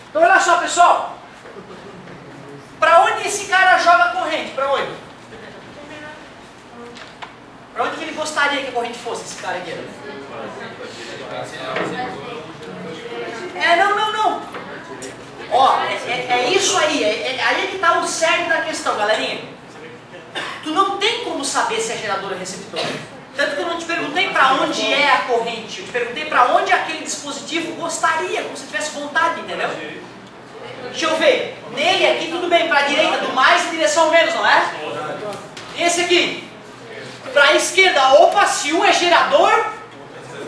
Então olha só, pessoal. Para onde esse cara joga a corrente? Para onde? Para onde que ele gostaria que a corrente fosse, esse cara aqui? Não. Ó, é isso aí. Aí que está o cerne da questão, galerinha. Tu não tem como saber se é gerador ou receptor. Tanto que eu não te perguntei para onde é a corrente. Eu te perguntei para onde aquele dispositivo gostaria, como se tivesse vontade, entendeu? Deixa eu ver. Nele aqui tudo bem, para a direita do mais em direção ao menos, não é? Esse aqui. Para a esquerda, opa, se um é gerador,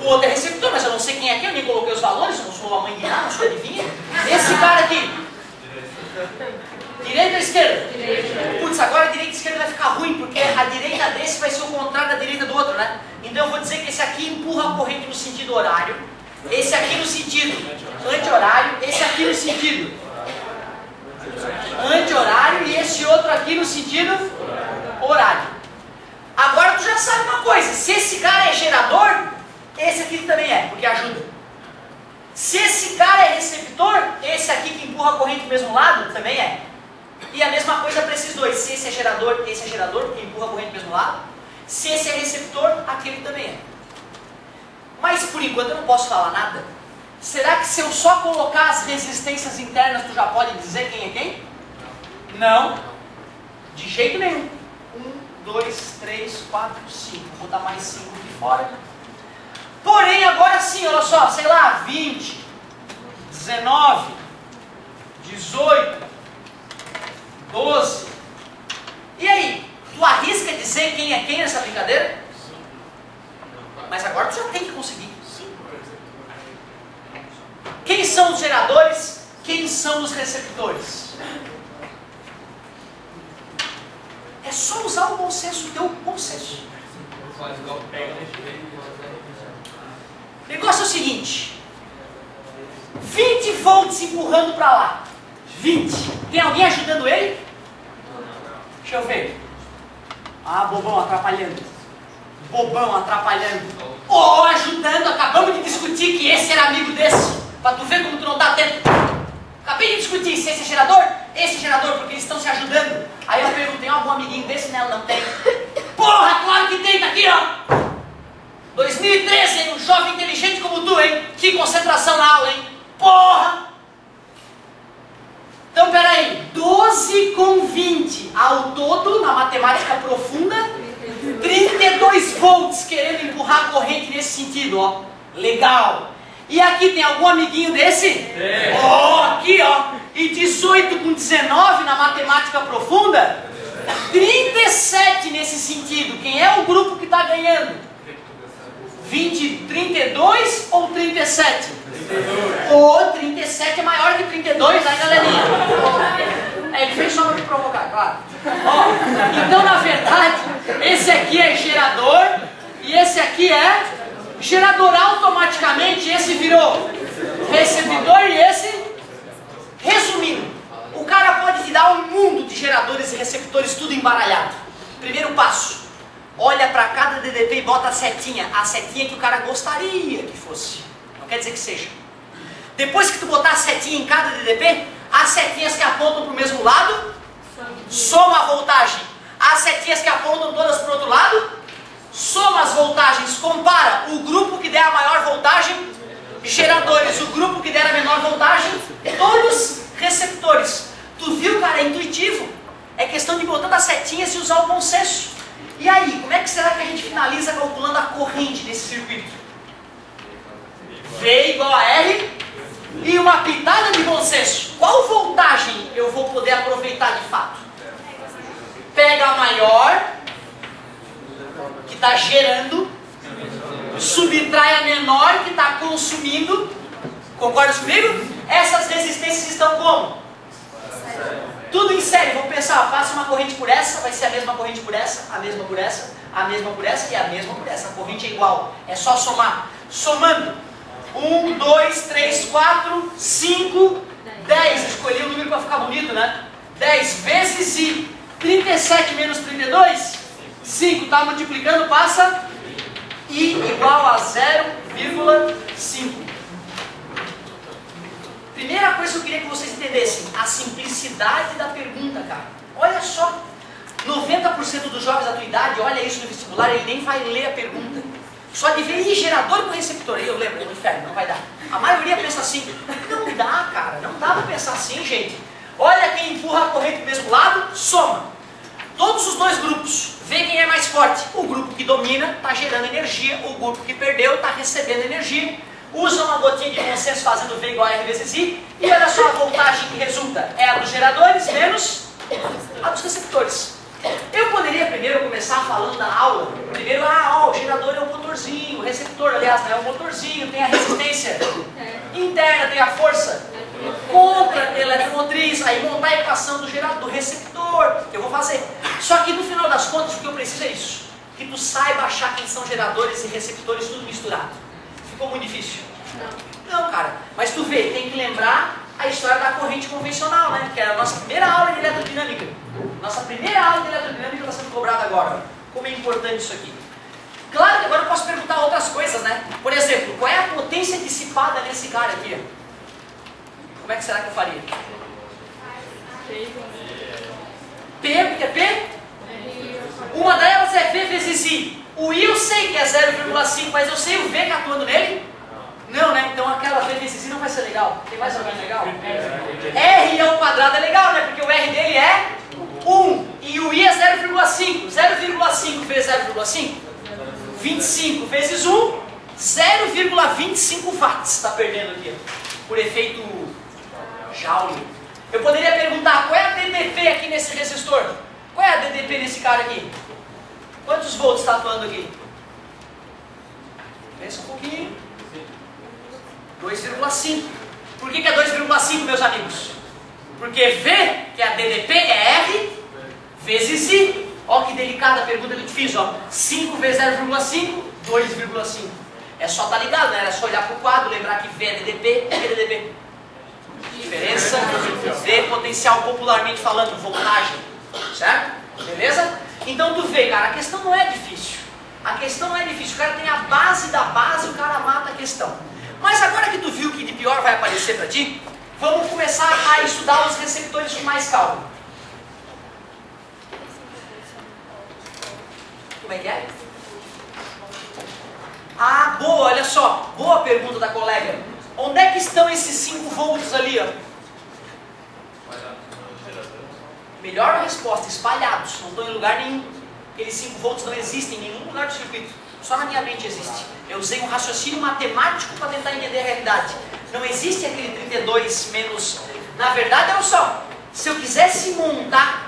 o outro é receptor, mas eu não sei quem é quem, eu nem coloquei os valores, eu não sou a mãe de nada, não sou adivinha. Esse cara aqui. Direita ou esquerda? Putz, agora a direita e a esquerda vai ficar ruim, porque a direita desse vai ser o contrário da direita do outro, né? Então eu vou dizer que esse aqui empurra a corrente no sentido horário, esse aqui no sentido anti-horário, esse aqui no sentido anti-horário e esse outro aqui no sentido horário. Agora tu já sabe uma coisa, se esse cara é gerador, esse aqui também é, porque ajuda. Se esse cara é receptor, esse aqui que empurra a corrente do mesmo lado, também é. E a mesma coisa para esses dois, se esse é gerador, porque empurra a corrente do mesmo lado. Se esse é receptor, aquele também é. Mas por enquanto eu não posso falar nada. Será que se eu só colocar as resistências internas, tu já pode dizer quem é quem? Não. De jeito nenhum. 1, 2, 3, 4, 5. Vou botar mais 5 aqui fora. Porém, agora sim, olha só, sei lá, 20, 19, 18, 12. E aí? Tu arrisca dizer quem é quem nessa brincadeira? Mas agora tu já tem que conseguir. Quem são os geradores? Quem são os receptores? É só usar o bom senso, o teu bom senso. O negócio é o seguinte. 20 volts empurrando para lá. 20. Tem alguém ajudando ele? Deixa eu ver. Ah, bobão atrapalhando. Bobão atrapalhando. Oh, ajudando. Acabamos de discutir que esse era amigo desse. Para tu ver como tu não tá atento. Acabei de discutir se esse é gerador, esse é gerador, porque eles estão se ajudando. Aí eu perguntei, tem algum amiguinho desse? Não, não tem. Porra, claro que tem, tá aqui, ó. 2013, hein? Um jovem inteligente como tu, hein? Que concentração na aula, hein? Porra! Então, peraí. 12 com 20. Ao todo, na matemática profunda, 32 volts querendo empurrar a corrente nesse sentido, ó. Legal. E aqui tem algum amiguinho desse? Ó, aqui, ó. E 18 com 19 na matemática profunda? 37 nesse sentido. Quem é o grupo que está ganhando? 20, 32 ou 37? 32. Ou 37 é maior que 32, né, galerinha? É, ele fez só para me provocar, claro. Ó, então, na verdade, esse aqui é gerador e esse aqui é gerador. Automaticamente, esse virou receptor e esse... Resumindo, o cara pode te dar um mundo de geradores e receptores tudo embaralhado. Primeiro passo, olha para cada DDP e bota a setinha que o cara gostaria que fosse. Não quer dizer que seja. Depois que tu botar a setinha em cada DDP, as setinhas que apontam para o mesmo lado, soma a voltagem. As setinhas que apontam todas para o outro lado, soma as voltagens. Compara o grupo que der a maior voltagem, geradores, o grupo que der a menor voltagem, todos receptores. Tu viu, cara, é intuitivo. É questão de botar as setinhas e usar o bom senso. E aí, como é que será que a gente finaliza calculando a corrente desse circuito? V igual a R e uma pitada de bom senso. Qual voltagem eu vou poder aproveitar de fato? Pega a maior, que está gerando, subtrai a menor, que está consumindo. Concorda comigo? Essas resistências estão como? Tudo em série. Vou pensar, passa uma corrente por essa, vai ser a mesma corrente por essa, a mesma por essa, a mesma por essa e a mesma por essa. A corrente é igual. É só somar. Somando. 1, 2, 3, 4, 5, 10. Escolhi o número para ficar bonito, né? 10 vezes I. 37 menos 32? 5. Está multiplicando, passa I igual a 0,5. Primeira coisa coisa que eu queria que vocês entendessem, a simplicidade da pergunta, cara. Olha só, 90% dos jovens da tua idade olha isso no vestibular, ele nem vai ler a pergunta. Só de ver gerador com receptor, aí eu lembro, é um inferno, não vai dar. A maioria pensa assim, não dá, cara, não dá pra pensar assim, gente. Olha quem empurra a corrente do mesmo lado, soma. Todos os dois grupos, vê quem é mais forte. O grupo que domina está gerando energia, o grupo que perdeu está recebendo energia. Usa uma gotinha de consenso fazendo V igual a R vezes I, e olha só a voltagem que resulta. É a dos geradores menos a dos receptores. Eu poderia primeiro começar falando da aula. Primeiro, o gerador é o motorzinho, o receptor, aliás, não é o motorzinho, tem a resistência interna, tem a força contra eletromotriz, aí montar a equação do gerador, do receptor, que eu vou fazer. Só que no final das contas, o que eu preciso é isso. Que tu saiba achar quem são geradores e receptores tudo misturado. Ficou muito difícil? Não, cara. Mas tu vê, tem que lembrar a história da corrente convencional, né? Que era a nossa primeira aula de eletrodinâmica. Nossa primeira aula de eletrodinâmica está sendo cobrada agora. Como é importante isso aqui. Claro que agora eu posso perguntar outras coisas, né? Por exemplo, qual é a potência dissipada nesse cara aqui? Como é que será que eu faria? P, porque é P? Uma delas é V vezes I. O I eu sei que é 0,5, mas eu sei o V que atuando nele? Não, né? Então aquela V vezes I não vai ser legal. Tem mais alguém legal? R ao quadrado é legal, né? Porque o R dele é 1 e o I é 0,5. 0,5 vezes 0,5? 25 vezes 1, 0,25 watts está perdendo aqui, por efeito Joule. Eu poderia perguntar, qual é a DDP aqui nesse resistor? Qual é a DDP nesse cara aqui? Quantos volts está atuando aqui? Pensa um pouquinho. 2,5. Por que é 2,5, meus amigos? Porque V, que é a DDP, é R vezes I. Olha que delicada a pergunta que eu te fiz, ó. 5 vezes 0,5, 2,5. É só estar ligado, né? Era só olhar para o quadro, lembrar que V é DDP, o que é DDP? Diferença de potencial, popularmente falando, voltagem. Certo? Beleza? Então tu vê, cara, a questão não é difícil. A questão não é difícil. O cara tem a base da base, o cara mata a questão. Mas agora que tu viu que de pior vai aparecer para ti, vamos começar a estudar os receptores com mais calma. Como é que é? Ah, boa, olha só. Boa pergunta da colega. Onde é que estão esses 5 volts ali, ó? Melhor resposta, espalhados. Não estão em lugar nenhum. Aqueles 5 volts não existem em nenhum lugar do circuito. Só na minha mente existe. Eu usei um raciocínio matemático para tentar entender a realidade. Não existe aquele 32 menos... Na verdade, olha só. Se eu quisesse montar...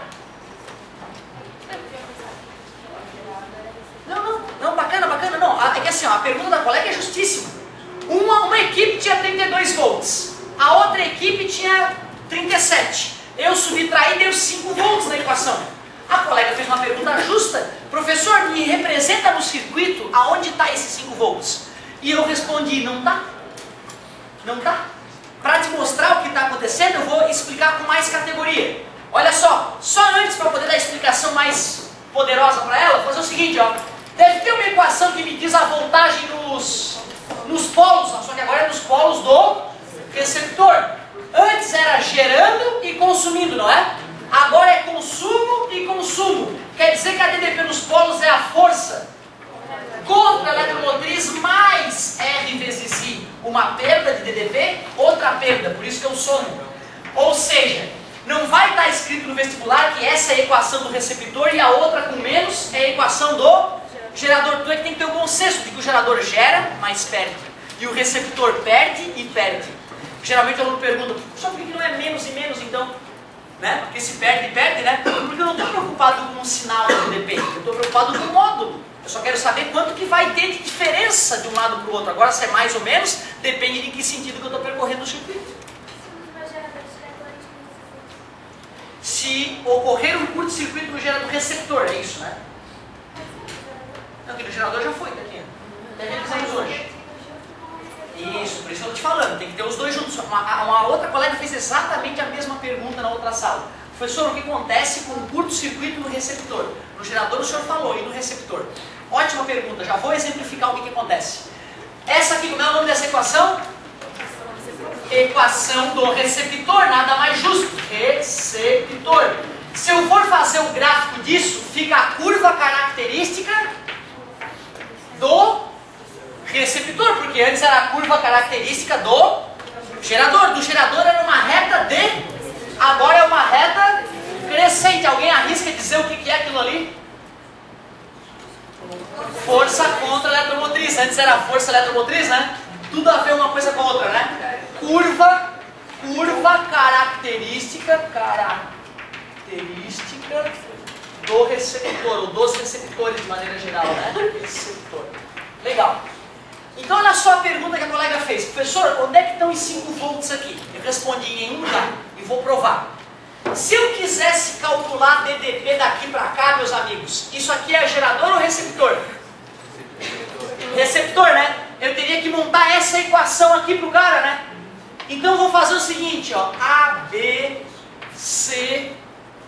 Não, bacana, não. É que assim, ó, a pergunta da colega é justíssima. Uma equipe tinha 32 volts, a outra equipe tinha 37. Eu subtraí e deu 5 volts na equação. A colega fez uma pergunta justa. Professor, me representa no circuito aonde está esses 5 volts? E eu respondi, não está. Não está. Para te mostrar o que está acontecendo, eu vou explicar com mais categoria. Olha só antes para poder dar a explicação mais poderosa para ela, fazer o seguinte, ó. Deve ter uma equação que me diz a voltagem nos polos, só que agora é nos polos do receptor. Antes era gerando e consumindo, não é? Agora é consumo e consumo. Quer dizer que a DDP nos polos é a força contra a eletromotriz mais R vezes I. Uma perda de DDP, outra perda, por isso que eu somo. Ou seja, não vai estar escrito no vestibular que essa é a equação do receptor e a outra com menos é a equação do gerador. Tu é que tem que ter o bom senso de que o gerador gera, mas perde. E o receptor perde e perde. Geralmente o aluno pergunta, só por que não é menos e menos então? Né? Porque se perde e perde, né? Porque eu não estou preocupado com o sinal do DP, eu estou preocupado com o módulo. Eu só quero saber quanto que vai ter de diferença de um lado para o outro. Agora, se é mais ou menos, depende de que sentido que eu estou percorrendo o circuito. Se ocorrer um curto-circuito no gerador receptor, é isso, né? Não, aqui no gerador já foi, tá aqui. Até revisamos hoje. Isso, por isso que eu estou te falando, tem que ter os dois juntos. Uma outra colega fez exatamente a mesma pergunta na outra sala. Professor, o que acontece com o curto-circuito no receptor? No gerador o senhor falou, e no receptor? Ótima pergunta, já vou exemplificar o que acontece. Essa aqui, como é o nome dessa equação? equação do receptor, nada mais justo. Receptor. Se eu for fazer o gráfico disso, fica a curva característica do receptor, porque antes era a curva característica do gerador. Do gerador era uma reta agora é uma reta crescente. Alguém arrisca dizer o que é aquilo ali? Força contra eletromotriz. Antes era força eletromotriz, né? Tudo a ver uma coisa com a outra, né? Curva característica do receptor, ou dos receptores de maneira geral, né? Receptor. Legal. Então olha só a pergunta que a colega fez. Professor, onde é que estão os 5 volts aqui? Eu respondi em nenhum lugar e vou provar. Se eu quisesse calcular DDP daqui para cá, meus amigos, isso aqui é gerador ou receptor? Receptor, né? Eu teria que montar essa equação aqui para o cara, né? Então eu vou fazer o seguinte, ó. A, B, C,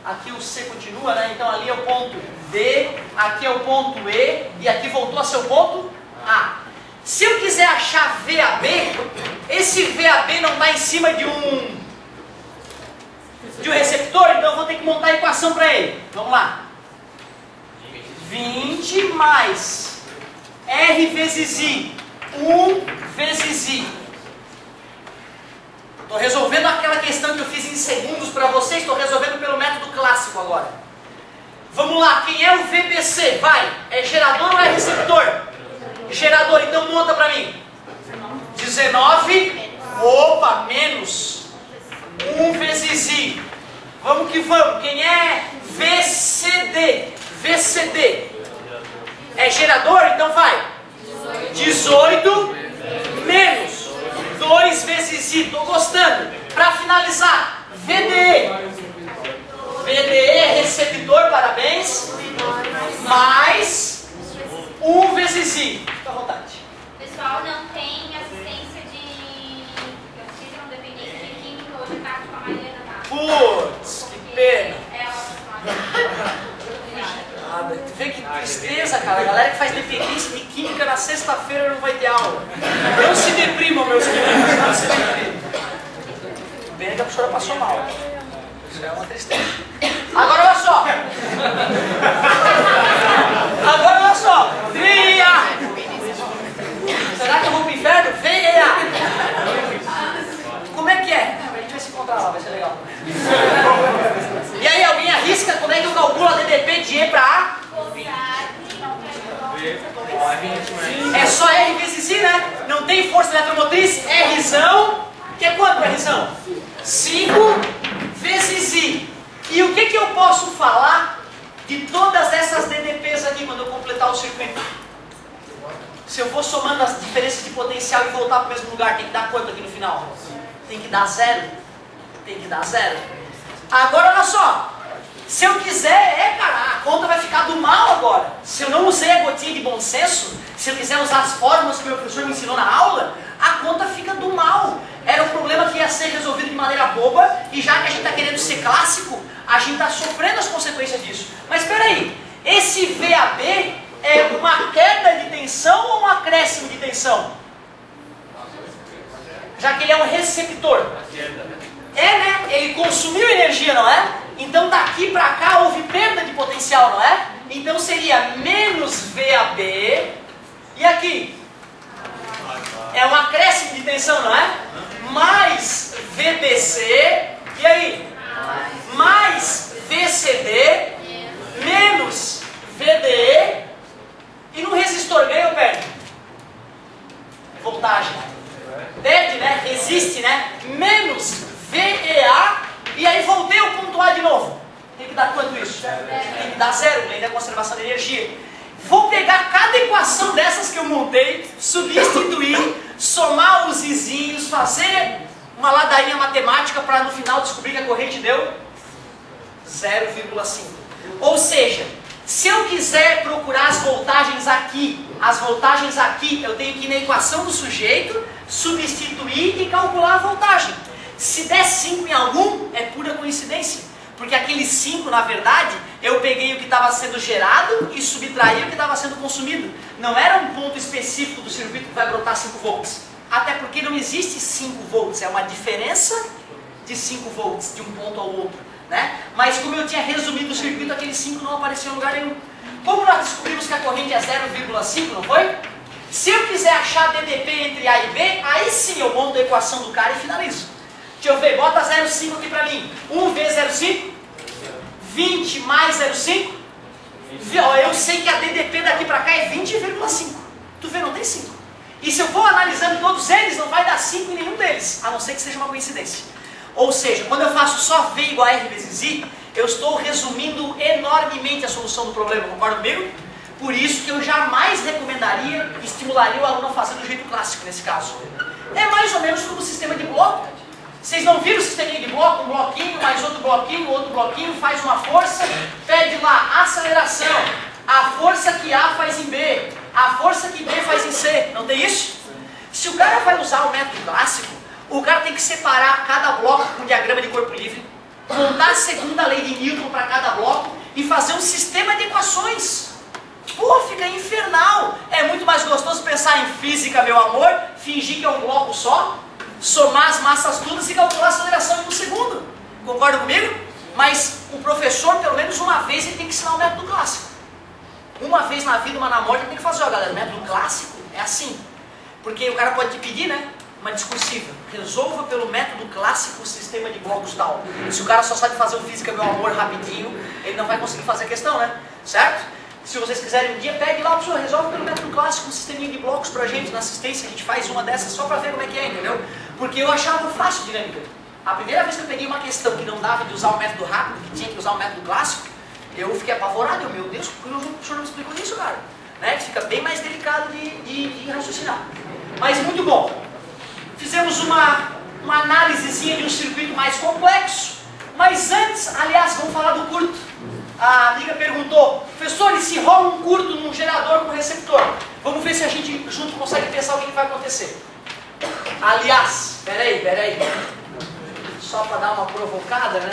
aqui o C continua, né? Então ali é o ponto D, aqui é o ponto E, e aqui voltou a ser o ponto A. Se eu quiser achar VAB, esse VAB não está em cima de um receptor, então eu vou ter que montar a equação para ele. Vamos lá. 20 mais R vezes I, 1 vezes I. Estou resolvendo aquela questão que eu fiz em segundos para vocês, estou resolvendo pelo método clássico agora. Vamos lá, quem é o VBC? Vai, é gerador ou é receptor? Gerador, então monta para mim. 19, opa, menos 1 vezes I. Vamos que vamos. Quem é VCD? VCD é gerador, então vai. 18 menos 2 vezes I. Estou gostando. Para finalizar, VDE. VDE é receptor, parabéns. Mais 1 vezes I. Fica à vontade. Pessoal, não tem assistência de... Eu fiz uma dependência de química hoje à tarde com a Mariana, tá? Putz, que pena. Ela Tu vê que tristeza, cara. A galera que faz dependência de química na sexta-feira não vai ter aula. Não se deprimam, meus queridos. Não se deprimam. Bem que a professora passou mal. Isso é uma tristeza. Agora olha só. Agora olha só. VA. Será que eu vou pro inferno? VA. Como é que é? A gente vai se encontrar lá, vai ser legal. E aí, alguém arrisca como é que eu calculo a DDP de E para A? É só R vezes I, né? Não tem força eletromotriz. Rzão, que é quanto, Rzão? 5 vezes I. E o que eu posso falar de todas essas DDPs aqui quando eu completar o circuito? Se eu for somando as diferenças de potencial e voltar para o mesmo lugar, tem que dar quanto aqui no final? Tem que dar 0. Tem que dar 0. Agora olha só. Se eu quiser, cara, a conta vai ficar do mal agora. Se eu não usei a gotinha de bom senso, se eu quiser usar as fórmulas que o meu professor me ensinou na aula, a conta fica do mal. Era um problema que ia ser resolvido de maneira boba, e já que a gente está querendo ser clássico, a gente está sofrendo as consequências disso. Mas espera aí, esse VAB é uma queda de tensão ou um acréscimo de tensão? Já que ele é um receptor. É, né? Ele consumiu energia, não é? Então daqui para cá houve perda de potencial, não é? Então seria menos VAB. E aqui? É um acréscimo de tensão, não é? Mais VBC. E aí? Mais VCD. Menos VDE. E no resistor ganha ou perde? Voltagem. Perde, né? Resiste, né? Menos VEA. E aí voltei ao ponto A de novo. Tem que dar quanto isso? Tem que dar 0, lei da conservação de energia. Vou pegar cada equação dessas que eu montei, substituir, somar os izinhos, fazer uma ladainha matemática para no final descobrir que a corrente deu 0,5. Ou seja, se eu quiser procurar as voltagens aqui, eu tenho que ir na equação do sujeito, substituir e calcular a voltagem. Se der 5 em algum, é pura coincidência. Porque aquele 5, na verdade, eu peguei o que estava sendo gerado e subtraí o que estava sendo consumido. Não era um ponto específico do circuito que vai brotar 5 volts. Até porque não existe 5 volts, é uma diferença de 5 volts de um ponto ao outro, né? Mas como eu tinha resumido o circuito, aquele 5 não apareceu em lugar nenhum. Como nós descobrimos que a corrente é 0,5, não foi? Se eu quiser achar DDP entre A e B, aí sim eu monto a equação do cara e finalizo. Deixa eu ver, bota 0,5 aqui pra mim. 1 vezes 0,5, 20 mais 0,5. Eu sei que a DDP daqui pra cá é 20,5. Tu vê, não tem 5. E se eu for analisando todos eles, não vai dar 5 em nenhum deles, a não ser que seja uma coincidência. Ou seja, quando eu faço só V igual a R vezes I, eu estou resumindo enormemente a solução do problema, concorda comigo? Por isso que eu jamais recomendaria, estimularia o aluno a fazer do jeito clássico nesse caso. É mais ou menos como o sistema de bloco. Vocês não viram o sistema de bloco? Um bloquinho, mais outro bloquinho, faz uma força, pede lá aceleração. A força que A faz em B, a força que B faz em C. Não tem isso? Se o cara vai usar o método clássico, o cara tem que separar cada bloco com um diagrama de corpo livre, montar a segunda lei de Newton para cada bloco e fazer um sistema de equações. Pô, fica infernal. É muito mais gostoso pensar em física, meu amor, fingir que é um bloco só, somar as massas todas e calcular a aceleração em um segundo. Concorda comigo? Mas o professor, pelo menos uma vez, ele tem que ensinar o método clássico. Uma vez na vida, uma na morte, ele tem que fazer, ó galera, o método clássico é assim. Porque o cara pode te pedir, né? Uma discursiva. Resolva pelo método clássico o sistema de blocos tal. Se o cara só sabe fazer o física, meu amor, rapidinho, ele não vai conseguir fazer a questão, né? Certo? Se vocês quiserem um dia, pegue lá, professor, resolve pelo método clássico um sisteminha de blocos pra gente na assistência. A gente faz uma dessas só pra ver como é que é, entendeu? Porque eu achava fácil dinâmica. A primeira vez que eu peguei uma questão que não dava de usar o método rápido, que tinha que usar o método clássico, eu fiquei apavorado. Meu Deus, por que o professor não me explicou isso, cara? Né? Que fica bem mais delicado de raciocinar. Mas muito bom. Fizemos uma análisezinha de um circuito mais complexo. Mas antes, aliás, vamos falar do curto. A amiga perguntou, professor, e se rola um curto num gerador com receptor? Vamos ver se a gente junto consegue pensar o que vai acontecer. Aliás, peraí. Só para dar uma provocada, né?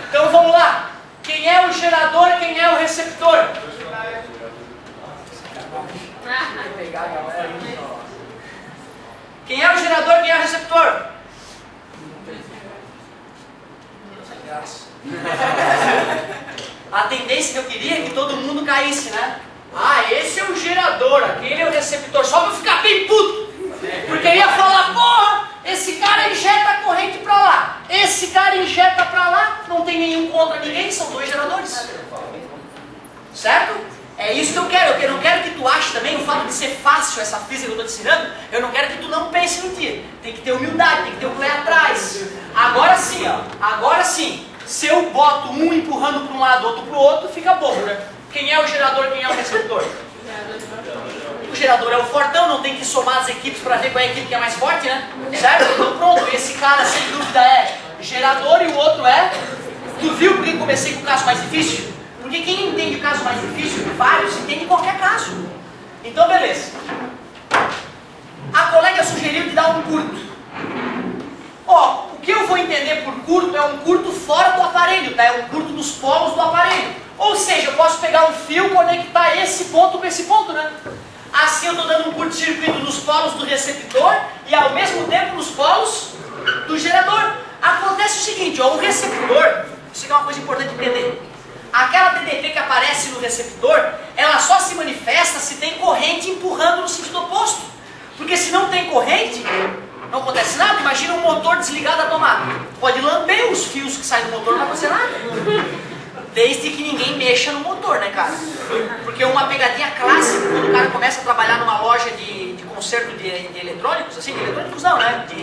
Então vamos lá. Quem é o gerador e quem é o receptor? Quem é o gerador e quem é o receptor? A tendência que eu queria é que todo mundo caísse, né? Ah, esse é o gerador, aquele é o receptor. Só pra eu ficar bem puto. Porque eu ia falar, porra, esse cara injeta a corrente pra lá, esse cara injeta pra lá, não tem nenhum contra ninguém, são dois geradores. Certo? É isso que eu quero. Eu não quero que tu ache também o fato de ser fácil essa física que eu estou te ensinando. Eu não quero que tu não pense no dia. Tem que ter humildade, tem que ter o pé atrás. Agora sim, ó. Agora sim. Se eu boto um empurrando para um lado, outro para o outro, fica bobo, né? Quem é o gerador, quem é o receptor? O gerador é o fortão, não tem que somar as equipes para ver qual é a equipe que é mais forte, né? Certo? Então pronto, esse cara sem dúvida é gerador e o outro é... Tu viu por que comecei com o caso mais difícil? Porque quem entende o caso mais difícil, vários, entende qualquer caso. Então, beleza. A colega sugeriu de dar um curto. Ó, o que eu vou entender por curto é um curto fora do aparelho, tá? É um curto nos polos do aparelho. Ou seja, eu posso pegar um fio e conectar esse ponto com esse ponto, né? Assim eu estou dando um curto-circuito nos polos do receptor e ao mesmo tempo nos polos do gerador. Acontece o seguinte, ó, o receptor, isso aqui é uma coisa importante de entender. Aquela DDP que aparece no receptor, ela só se manifesta se tem corrente empurrando no sentido oposto. Porque se não tem corrente, não acontece nada. Imagina um motor desligado da tomada. Pode lamber os fios que saem do motor, não vai acontecer nada. Desde que ninguém mexa no motor, né, cara? Porque uma pegadinha clássica, quando o cara começa a trabalhar numa loja de conserto de eletrônicos, assim, de eletrônicos não, né? De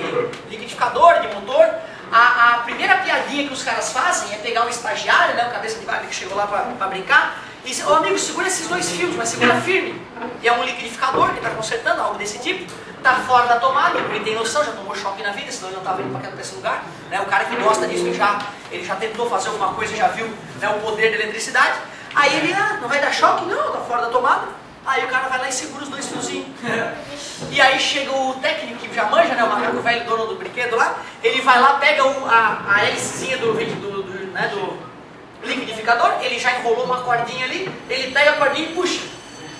liquidificador, de motor. A primeira piadinha que os caras fazem é pegar um estagiário, né, um cabeça de vaga que chegou lá pra brincar, e diz, ô amigo, segura esses dois fios, mas segura firme. E é um liquidificador que está consertando, algo desse tipo, está fora da tomada, ele tem noção, já tomou choque na vida, senão ele não estava indo para esse lugar. Né? O cara que gosta disso, ele já tentou fazer alguma coisa, já viu, né, o poder da eletricidade. Aí ele, não vai dar choque? Não, está fora da tomada. Aí o cara vai lá e segura os dois fiozinhos. E aí chega o técnico que já manja, né, o macaco velho, dono do brinquedo lá, ele vai lá, pega a hélicezinha do liquidificador, ele já enrolou uma cordinha ali, ele pega a cordinha e puxa.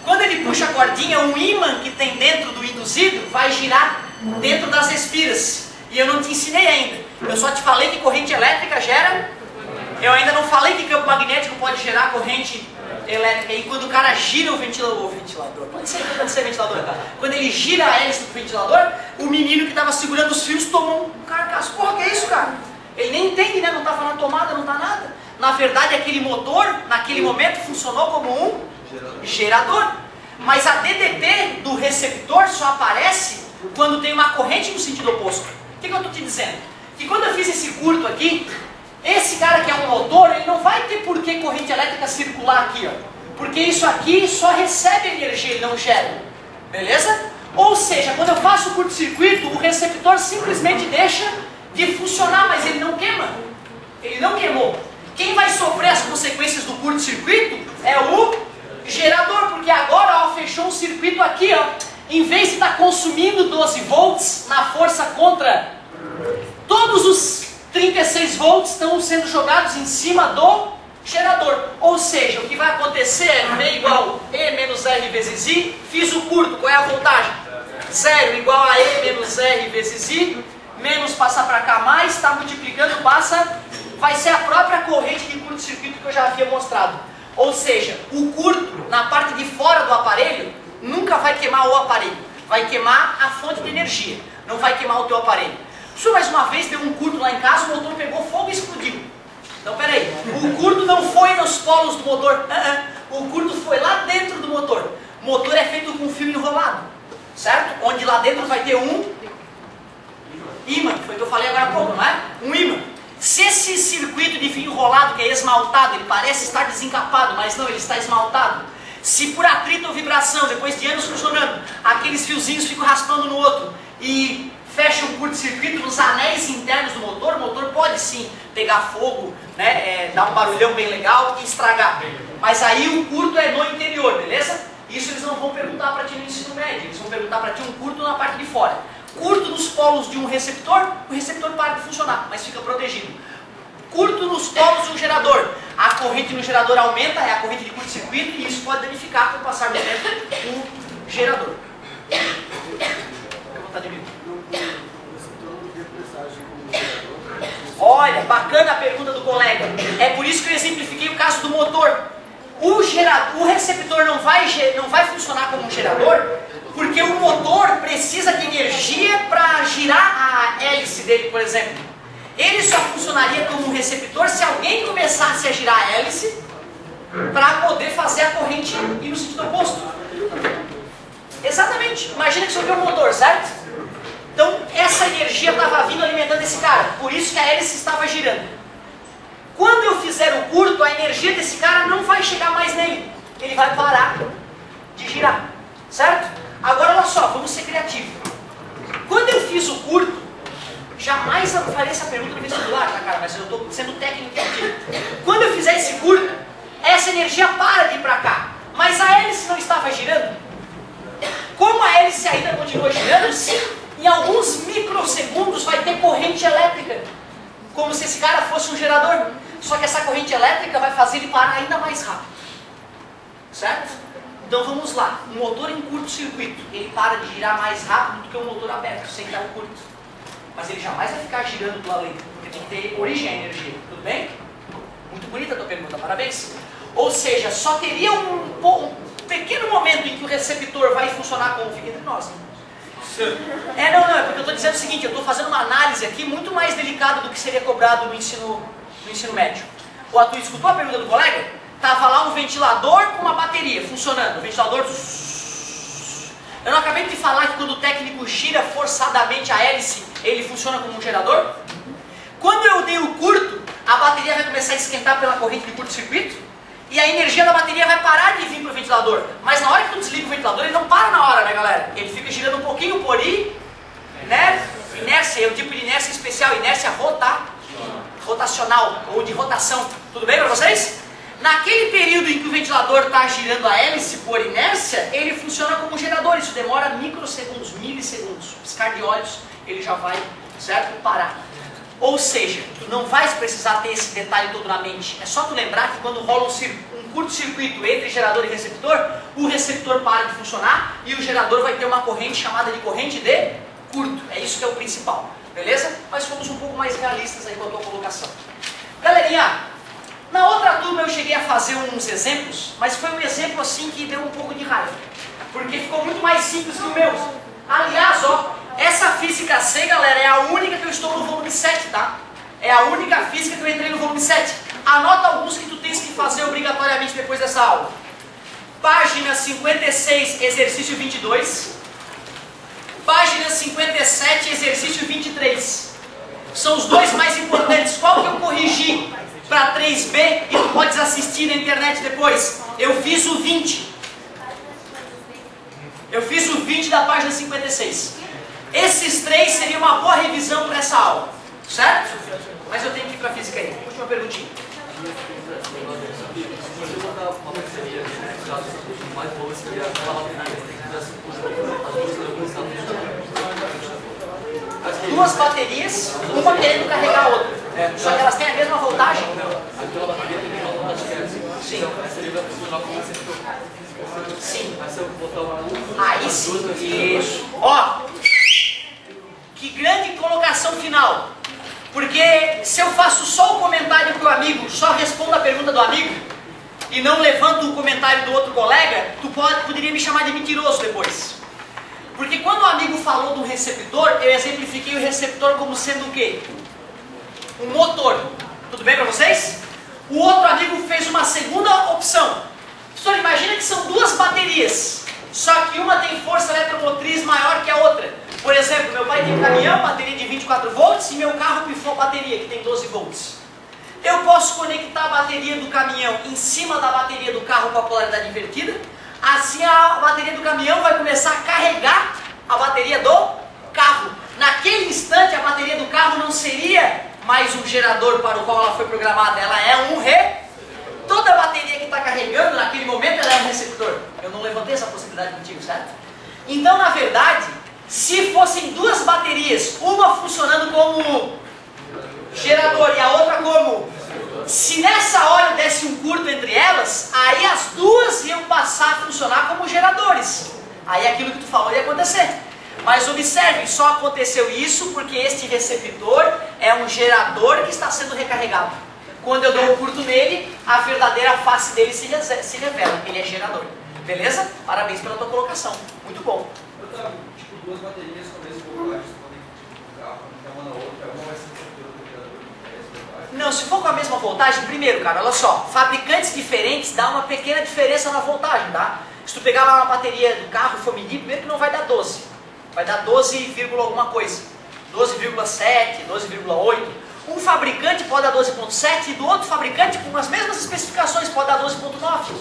Quando ele puxa a cordinha, um ímã que tem dentro do induzido vai girar dentro das espiras. E eu não te ensinei ainda. Eu só te falei que corrente elétrica gera. Eu ainda não falei que campo magnético pode gerar corrente elétrica. E quando o cara gira o ventilador, pode ser ventilador, tá? Quando ele gira a hélice do ventilador, o menino que estava segurando os fios tomou um carcaço. Porra, que é isso, cara? Ele nem entende, né? Não tá falando tomada, não tá nada. Na verdade, aquele motor, naquele momento, funcionou como um gerador. Mas a DDT do receptor só aparece quando tem uma corrente no sentido oposto. O que eu estou te dizendo? Que quando eu fiz esse curto aqui, esse cara que é um motor, ele não vai ter por que corrente elétrica circular aqui, ó. Porque isso aqui só recebe energia, ele não gera. Beleza? Ou seja, quando eu faço o curto-circuito, o receptor simplesmente deixa de funcionar, mas ele não queima. Ele não queimou. Quem vai sofrer as consequências do curto-circuito é o gerador, porque agora, ó, fechou um circuito aqui, ó. Em vez de estar consumindo 12 volts na força contra, todos os 36 volts estão sendo jogados em cima do gerador. Ou seja, o que vai acontecer é V igual E menos R vezes I. Fiz o curto, qual é a voltagem? 0 igual a E menos R vezes I. Menos passar para cá, mais, está multiplicando, passa, vai ser a própria corrente de curto-circuito que eu já havia mostrado. Ou seja, o curto na parte de fora do aparelho nunca vai queimar o aparelho. Vai queimar a fonte de energia, não vai queimar o teu aparelho. Se mais uma vez deu um curto lá em casa, o motor pegou fogo e explodiu. Então peraí, o curto não foi nos polos do motor, o curto foi lá dentro do motor. O motor é feito com fio enrolado, certo? Onde lá dentro vai ter um ímã, foi o que eu falei agora há pouco, não é? Um ímã. Se esse circuito de fio enrolado que é esmaltado, ele parece estar desencapado, mas não, ele está esmaltado. Se por atrito ou vibração, depois de anos funcionando, aqueles fiozinhos ficam raspando no outro e fecha um curto-circuito nos anéis internos do motor, o motor pode sim pegar fogo, né, dar um barulhão bem legal e estragar. Mas aí o curto é no interior, beleza? Isso eles não vão perguntar para ti no ensino médio, eles vão perguntar para ti um curto na parte de fora. Curto nos polos de um receptor, o receptor para de funcionar, mas fica protegido. Curto nos polos de um gerador, a corrente no gerador aumenta, é a corrente de curto-circuito, e isso pode danificar com o passar do tempo o gerador. Fica à vontade, amigo. Olha, bacana a pergunta do colega. É por isso que eu exemplifiquei o caso do motor. O receptor não vai funcionar como um gerador, porque o motor precisa de energia para girar a hélice dele, por exemplo. Ele só funcionaria como um receptor se alguém começasse a girar a hélice para poder fazer a corrente ir no sentido oposto. Exatamente. Imagina que isso aqui é um motor, certo? Então, essa energia estava vindo alimentando esse cara. Por isso que a hélice estava girando. Quando eu fizer o curto, a energia desse cara não vai chegar mais nele. Ele vai parar de girar. Certo? Agora, olha só, vamos ser criativos. Quando eu fiz o curto, jamais eu faria essa pergunta no vestibular, tá, cara? Mas eu estou sendo técnico aqui. Quando eu fizer esse curto, essa energia para de ir para cá. Mas a hélice não estava girando? Como a hélice ainda continua girando, sim, em alguns microsegundos vai ter corrente elétrica. Como se esse cara fosse um gerador. Só que essa corrente elétrica vai fazer ele parar ainda mais rápido. Certo? Então vamos lá. Um motor em curto-circuito, ele para de girar mais rápido do que um motor aberto, sem dar o curto. Mas ele jamais vai ficar girando do além, porque tem que ter origem à energia. Tudo bem? Muito bonita a tua pergunta, parabéns. Ou seja, só teria um pequeno momento em que o receptor vai funcionar como fica entre nós. Não, é porque eu estou dizendo o seguinte, eu estou fazendo uma análise aqui muito mais delicada do que seria cobrado no ensino médio. Tu escutou a pergunta do colega? Estava lá um ventilador com uma bateria funcionando, o ventilador... Eu não acabei de falar que quando o técnico gira forçadamente a hélice, ele funciona como um gerador? Quando eu dei o curto, a bateria vai começar a esquentar pela corrente de curto-circuito, e a energia da bateria vai parar de vir para o ventilador. Mas na hora que tu desliga o ventilador, ele não para na hora, né, galera? Ele fica girando um pouquinho por inércia, é um tipo de inércia especial, inércia rotacional, ou de rotação. Tudo bem para vocês? Naquele período em que o ventilador está girando a hélice por inércia, ele funciona como gerador. Isso demora microsegundos, milissegundos. Piscar de olhos, ele já vai, certo? Parar. Ou seja, tu não vais precisar ter esse detalhe todo na mente. É só tu lembrar que quando rola um curto-circuito entre gerador e receptor, o receptor para de funcionar e o gerador vai ter uma corrente chamada de corrente de curto. É isso que é o principal, beleza? Mas fomos um pouco mais realistas aí com a tua colocação. Galerinha, na outra turma eu cheguei a fazer uns exemplos, mas foi um exemplo assim que deu um pouco de raiva, porque ficou muito mais simples que o meu. Aliás, ó, essa física C, galera, é a única que eu estou no volume 7, tá? É a única física que eu entrei no volume 7. Anota alguns que tu tens que fazer obrigatoriamente depois dessa aula. Página 56, exercício 22. Página 57, exercício 23. São os dois mais importantes. Qual que eu corrigi para 3B e tu podes assistir na internet depois? Eu fiz o 20. Eu fiz o 20 da página 56. Esses três seriam uma boa revisão para essa aula, certo? Mas eu tenho que ir para a física aí. Última perguntinha. Duas baterias, uma querendo carregar a outra. Só que elas têm a mesma voltagem? Sim. Sim. Aí sim. Isso. Ó, que grande colocação final. Porque se eu faço só o comentário para o amigo, só respondo a pergunta do amigo, e não levanto o comentário do outro colega, tu poderia me chamar de mentiroso depois. Porque quando o amigo falou do receptor, eu exemplifiquei o receptor como sendo o quê? Um motor. Tudo bem para vocês? O outro amigo fez uma segunda opção. Professor, imagina que são duas baterias, só que uma tem força eletromotriz maior que a outra. Por exemplo, meu pai tem caminhão, bateria de 24 volts, e meu carro pifou a bateria, que tem 12 volts. Eu posso conectar a bateria do caminhão em cima da bateria do carro com a polaridade invertida. Assim a bateria do caminhão vai começar a carregar a bateria do carro. Naquele instante a bateria do carro não seria mais um gerador para o qual ela foi programada, ela é Toda bateria que está carregando naquele momento ela é um receptor. Eu não levantei essa possibilidade contigo, certo? Então, na verdade, se fossem duas baterias, uma funcionando como gerador e a outra como... Se nessa hora desse um curto entre elas, aí as duas iam passar a funcionar como geradores. Aí aquilo que tu falou ia acontecer. Mas observe, só aconteceu isso porque este receptor é um gerador que está sendo recarregado. Quando eu dou um curto nele, a verdadeira face dele se revela. Ele é gerador. Beleza? Parabéns pela tua colocação. Muito bom. Tipo, duas baterias com a mesma voltagem, se podem carro, uma na outra, uma vai ser não, se for com a mesma voltagem, primeiro, cara, olha só, fabricantes diferentes dá uma pequena diferença na voltagem, tá? Se tu pegar lá uma bateria do carro e for medir, primeiro que não vai dar 12, vai dar 12, alguma coisa, 12,7, 12,8. Um fabricante pode dar 12,7 e do outro fabricante, com as mesmas especificações, pode dar 12,9.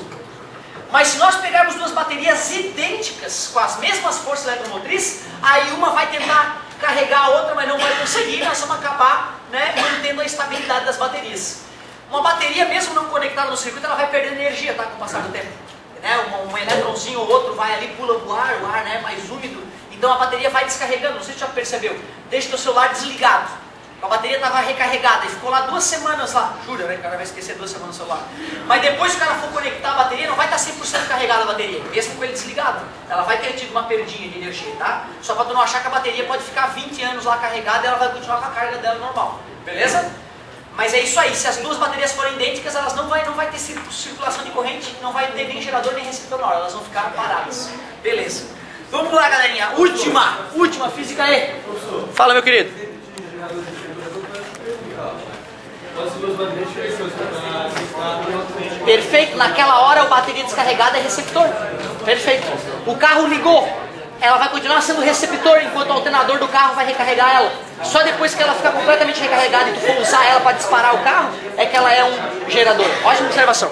Mas se nós pegarmos duas baterias idênticas, com as mesmas forças eletromotrizes, aí uma vai tentar carregar a outra, mas não vai conseguir, nós vamos acabar, né, mantendo a estabilidade das baterias. Uma bateria, mesmo não conectada no circuito, ela vai perdendo energia, tá, com o passar do tempo. Né, um elétronzinho ou outro vai ali, pula o ar, né, mais úmido, então a bateria vai descarregando, não sei se você já percebeu. Deixa o teu celular desligado. A bateria estava recarregada e ficou lá 2 semanas lá. Jura, né? O cara vai esquecer 2 semanas no celular. Mas depois que o cara for conectar a bateria, não vai estar 100% carregada a bateria, mesmo com ele desligado. Ela vai ter tido uma perdinha de energia, tá? Só para tu não achar que a bateria pode ficar 20 anos lá carregada e ela vai continuar com a carga dela normal. Beleza? Mas é isso aí. Se as duas baterias forem idênticas, elas não vai ter circulação de corrente, não vai ter nem gerador nem receptor na hora. Elas vão ficar paradas. Beleza. Vamos lá, galerinha. Última física aí. Fala, meu querido. Perfeito, naquela hora a bateria descarregada é receptor. Perfeito. O carro ligou, ela vai continuar sendo receptor enquanto o alternador do carro vai recarregar ela. Só depois que ela ficar completamente recarregada e tu for usar ela para disparar o carro, é que ela é um gerador. Ótima observação.